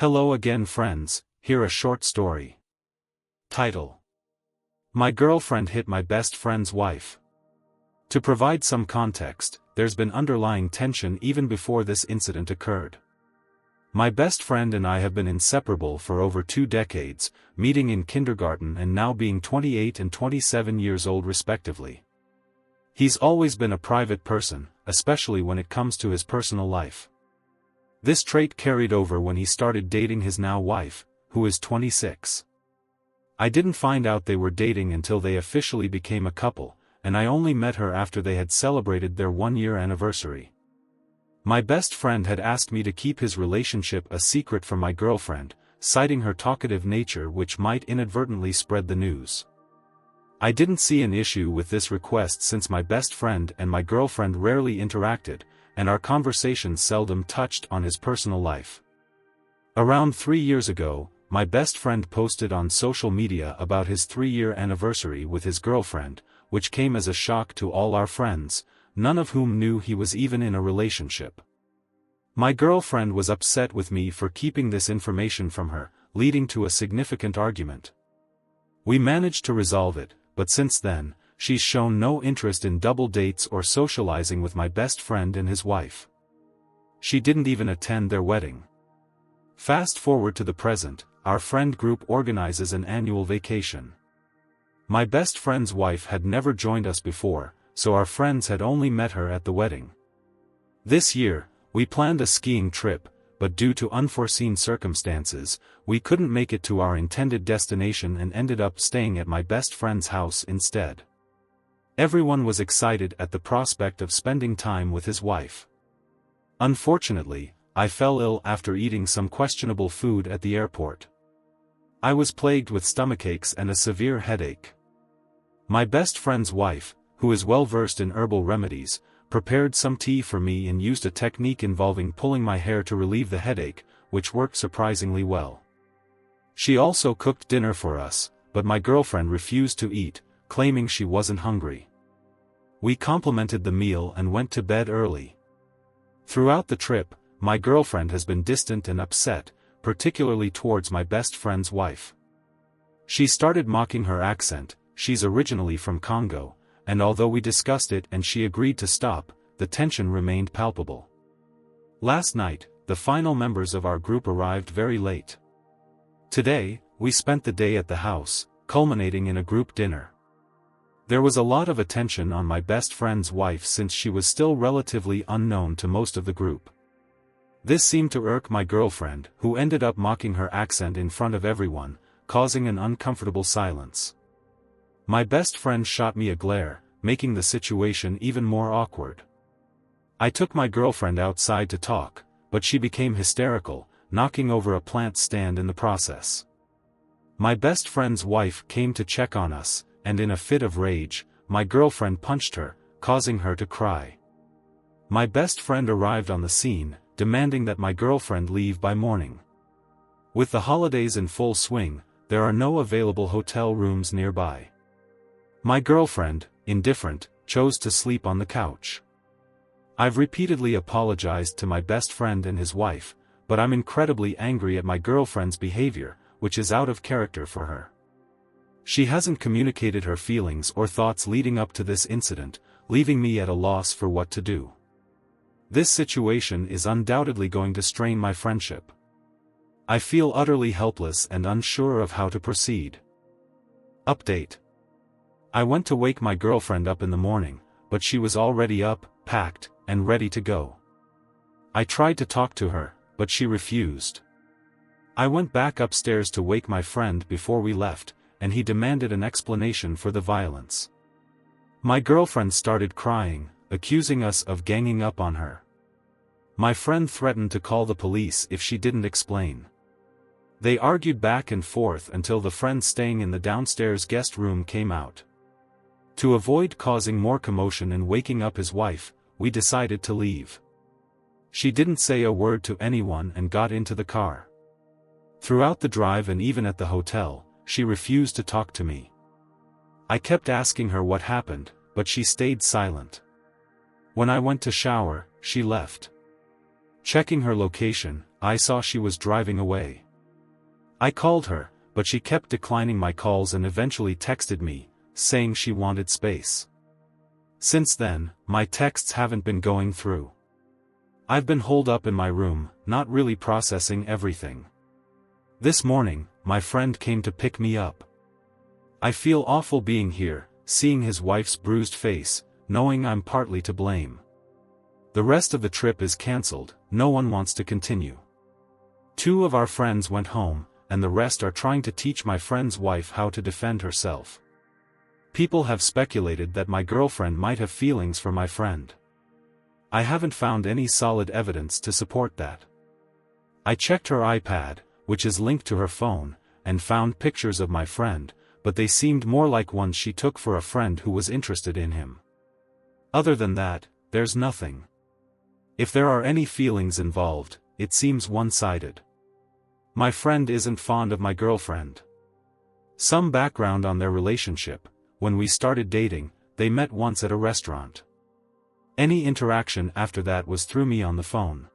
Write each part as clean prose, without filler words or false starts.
Hello again friends, here a short story. Title: My girlfriend hit my best friend's wife. To provide some context, there's been underlying tension even before this incident occurred. My best friend and I have been inseparable for over 2 decades, meeting in kindergarten and now being 28 and 27 years old respectively. He's always been a private person, especially when it comes to his personal life. This trait carried over when he started dating his now wife, who is 26. I didn't find out they were dating until they officially became a couple, and I only met her after they had celebrated their 1-year anniversary. My best friend had asked me to keep his relationship a secret from my girlfriend, citing her talkative nature which might inadvertently spread the news. I didn't see an issue with this request since my best friend and my girlfriend rarely interacted, and our conversations seldom touched on his personal life. Around 3 years ago, my best friend posted on social media about his 3-year anniversary with his girlfriend, which came as a shock to all our friends, none of whom knew he was even in a relationship. My girlfriend was upset with me for keeping this information from her, leading to a significant argument. We managed to resolve it, but since then, she's shown no interest in double dates or socializing with my best friend and his wife. She didn't even attend their wedding. Fast forward to the present, our friend group organizes an annual vacation. My best friend's wife had never joined us before, so our friends had only met her at the wedding. This year, we planned a skiing trip, but due to unforeseen circumstances, we couldn't make it to our intended destination and ended up staying at my best friend's house instead. Everyone was excited at the prospect of spending time with his wife. Unfortunately, I fell ill after eating some questionable food at the airport. I was plagued with stomachaches and a severe headache. My best friend's wife, who is well versed in herbal remedies, prepared some tea for me and used a technique involving pulling my hair to relieve the headache, which worked surprisingly well. She also cooked dinner for us, but my girlfriend refused to eat, claiming she wasn't hungry. We complimented the meal and went to bed early. Throughout the trip, my girlfriend has been distant and upset, particularly towards my best friend's wife. She started mocking her accent. She's originally from Congo, and although we discussed it and she agreed to stop, the tension remained palpable. Last night, the final members of our group arrived very late. Today, we spent the day at the house, culminating in a group dinner. There was a lot of attention on my best friend's wife since she was still relatively unknown to most of the group. This seemed to irk my girlfriend, who ended up mocking her accent in front of everyone, causing an uncomfortable silence. My best friend shot me a glare, making the situation even more awkward. I took my girlfriend outside to talk, but she became hysterical, knocking over a plant stand in the process. My best friend's wife came to check on us, and in a fit of rage, my girlfriend punched her, causing her to cry. My best friend arrived on the scene, demanding that my girlfriend leave by morning. With the holidays in full swing, there are no available hotel rooms nearby. My girlfriend, indifferent, chose to sleep on the couch. I've repeatedly apologized to my best friend and his wife, but I'm incredibly angry at my girlfriend's behavior, which is out of character for her. She hasn't communicated her feelings or thoughts leading up to this incident, leaving me at a loss for what to do. This situation is undoubtedly going to strain my friendship. I feel utterly helpless and unsure of how to proceed. Update. I went to wake my girlfriend up in the morning, but she was already up, packed, and ready to go. I tried to talk to her, but she refused. I went back upstairs to wake my friend before we left, and he demanded an explanation for the violence. My girlfriend started crying, accusing us of ganging up on her. My friend threatened to call the police if she didn't explain. They argued back and forth until the friend staying in the downstairs guest room came out. To avoid causing more commotion and waking up his wife, we decided to leave. She didn't say a word to anyone and got into the car. Throughout the drive and even at the hotel, she refused to talk to me. I kept asking her what happened, but she stayed silent. When I went to shower, she left. Checking her location, I saw she was driving away. I called her, but she kept declining my calls and eventually texted me, saying she wanted space. Since then, my texts haven't been going through. I've been holed up in my room, not really processing everything. This morning, my friend came to pick me up. I feel awful being here, seeing his wife's bruised face, knowing I'm partly to blame. The rest of the trip is cancelled, no one wants to continue. 2 of our friends went home, and the rest are trying to teach my friend's wife how to defend herself. People have speculated that my girlfriend might have feelings for my friend. I haven't found any solid evidence to support that. I checked her iPad, which is linked to her phone, and found pictures of my friend, but they seemed more like ones she took for a friend who was interested in him. Other than that, there's nothing. If there are any feelings involved, it seems one-sided. My friend isn't fond of my girlfriend. Some background on their relationship: when we started dating, they met once at a restaurant. Any interaction after that was through me on the phone.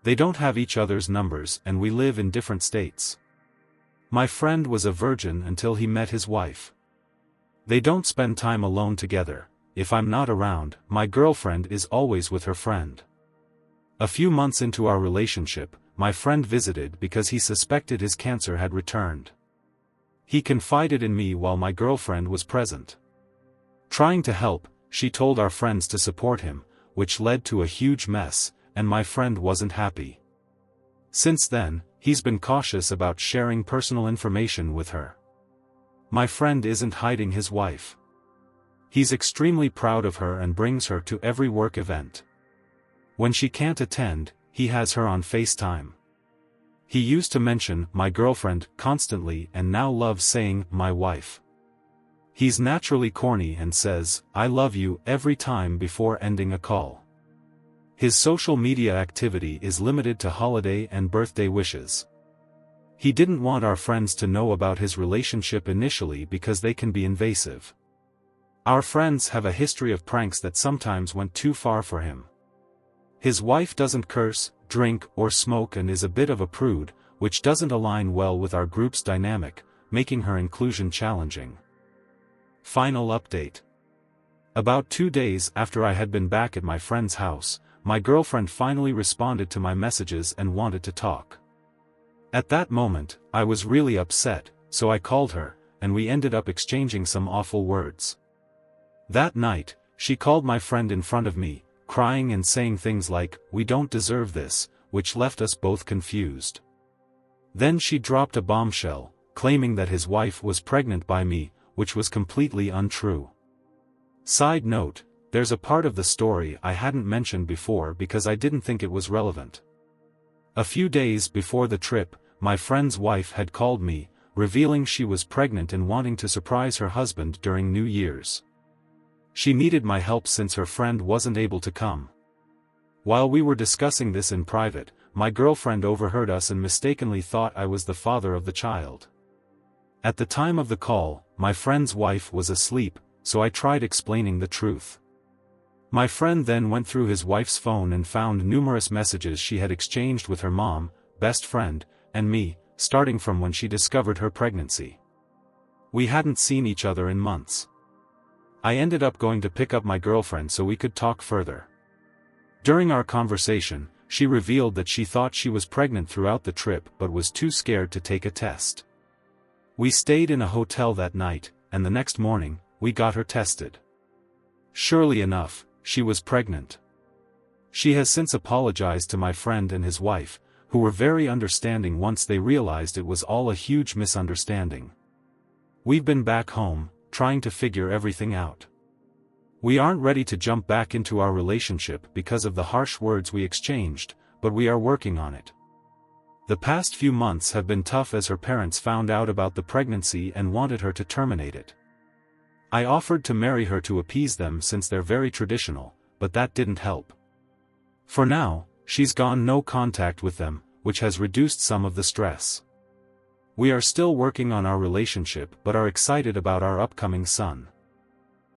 They don't have each other's numbers and we live in different states. My friend was a virgin until he met his wife. They don't spend time alone together. If I'm not around, my girlfriend is always with her friend. A few months into our relationship, my friend visited because he suspected his cancer had returned. He confided in me while my girlfriend was present. Trying to help, she told our friends to support him, which led to a huge mess, and my friend wasn't happy. Since then, he's been cautious about sharing personal information with her. My friend isn't hiding his wife. He's extremely proud of her and brings her to every work event. When she can't attend, he has her on FaceTime. He used to mention my girlfriend constantly and now loves saying my wife. He's naturally corny and says, "I love you" every time before ending a call. His social media activity is limited to holiday and birthday wishes. He didn't want our friends to know about his relationship initially because they can be invasive. Our friends have a history of pranks that sometimes went too far for him. His wife doesn't curse, drink, or smoke and is a bit of a prude, which doesn't align well with our group's dynamic, making her inclusion challenging. Final update. About 2 days after I had been back at my friend's house, my girlfriend finally responded to my messages and wanted to talk. At that moment, I was really upset, so I called her, and we ended up exchanging some awful words. That night, she called my friend in front of me, crying and saying things like, "We don't deserve this," which left us both confused. Then she dropped a bombshell, claiming that his wife was pregnant by me, which was completely untrue. Side note, there's a part of the story I hadn't mentioned before because I didn't think it was relevant. A few days before the trip, my friend's wife had called me, revealing she was pregnant and wanting to surprise her husband during New Year's. She needed my help since her friend wasn't able to come. While we were discussing this in private, my girlfriend overheard us and mistakenly thought I was the father of the child. At the time of the call, my friend's wife was asleep, so I tried explaining the truth. My friend then went through his wife's phone and found numerous messages she had exchanged with her mom, best friend, and me, starting from when she discovered her pregnancy. We hadn't seen each other in months. I ended up going to pick up my girlfriend so we could talk further. During our conversation, she revealed that she thought she was pregnant throughout the trip but was too scared to take a test. We stayed in a hotel that night, and the next morning, we got her tested. Surely enough, she was pregnant. She has since apologized to my friend and his wife, who were very understanding once they realized it was all a huge misunderstanding. We've been back home, trying to figure everything out. We aren't ready to jump back into our relationship because of the harsh words we exchanged, but we are working on it. The past few months have been tough as her parents found out about the pregnancy and wanted her to terminate it. I offered to marry her to appease them since they're very traditional, but that didn't help. For now, she's gone no contact with them, which has reduced some of the stress. We are still working on our relationship but are excited about our upcoming son.